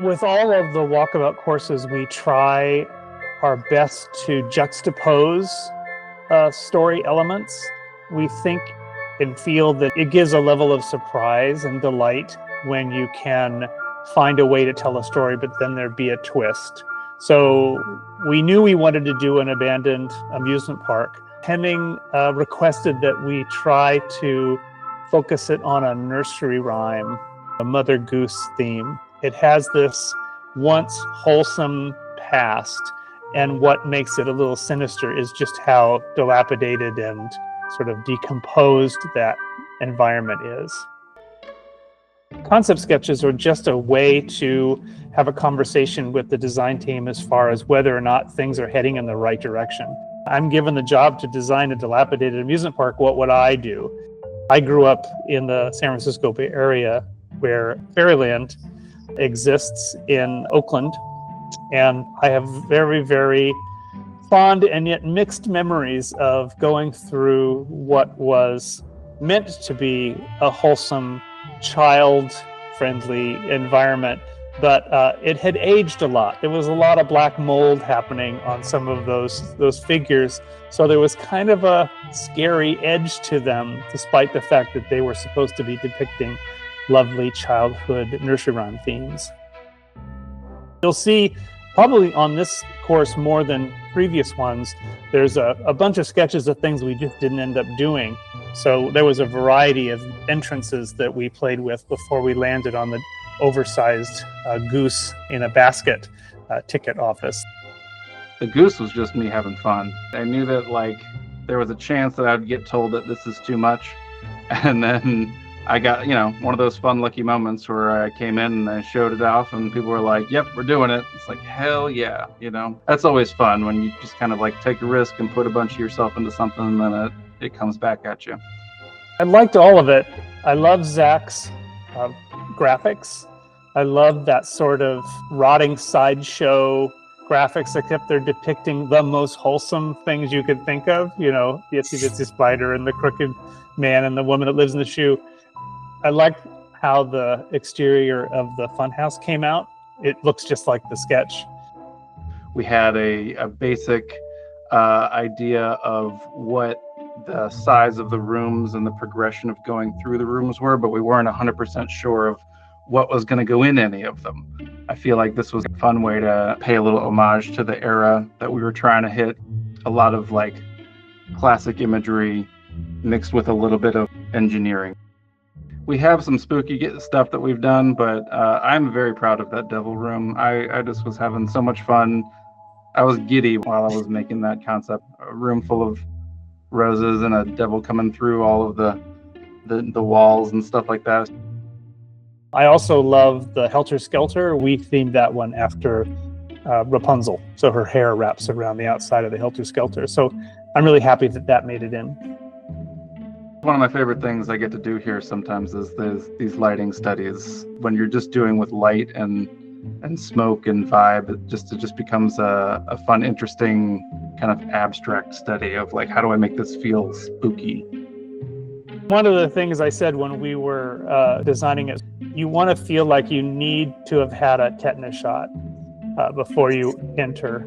With all of the walkabout courses, we try our best to juxtapose story elements. We think and feel that it gives a level of surprise and delight when you can find a way to tell a story, but then there'd be a twist. So we knew we wanted to do an abandoned amusement park. Hemming requested that we try to focus it on a nursery rhyme, a Mother Goose theme. It has this once wholesome past, and what makes it a little sinister is just how dilapidated and sort of decomposed that environment is. Concept sketches are just a way to have a conversation with the design team as far as whether or not things are heading in the right direction. I'm given the job to design a dilapidated amusement park. What would I do? I grew up in the San Francisco Bay Area where Fairyland exists in Oakland, and I have very, very fond and yet mixed memories of going through what was meant to be a wholesome, child-friendly environment, but it had aged a lot. There was a lot of black mold happening on some of those figures, so there was kind of a scary edge to them, despite the fact that they were supposed to be depicting lovely childhood nursery rhyme themes. You'll see probably on this course more than previous ones, there's a bunch of sketches of things we just didn't end up doing. So there was a variety of entrances that we played with before we landed on the oversized goose in a basket ticket office. The goose was just me having fun. I knew that there was a chance that I'd get told that this is too much, and then I got, one of those fun, lucky moments where I came in and I showed it off and people were like, yep, we're doing it. It's like, hell yeah, That's always fun when you just kind of take a risk and put a bunch of yourself into something and then it comes back at you. I liked all of it. I love Zach's graphics. I love that sort of rotting sideshow graphics, except they're depicting the most wholesome things you could think of. The itsy bitsy spider and the crooked man and the woman that lives in the shoe. I like how the exterior of the funhouse came out. It looks just like the sketch. We had a basic idea of what the size of the rooms and the progression of going through the rooms were, but we weren't 100% sure of what was going to go in any of them. I feel like this was a fun way to pay a little homage to the era that we were trying to hit. A lot of classic imagery mixed with a little bit of engineering. We have some spooky stuff that we've done, but I'm very proud of that devil room. I just was having so much fun. I was giddy while I was making that concept. A room full of roses and a devil coming through all of the walls and stuff like that. I also love the Helter Skelter. We themed that one after Rapunzel. So her hair wraps around the outside of the Helter Skelter. So I'm really happy that made it in. One of my favorite things I get to do here sometimes is these lighting studies. When you're just doing with light and smoke and vibe, it just becomes a fun, interesting kind of abstract study of how do I make this feel spooky. One of the things I said when we were designing it, you want to feel like you need to have had a tetanus shot before you enter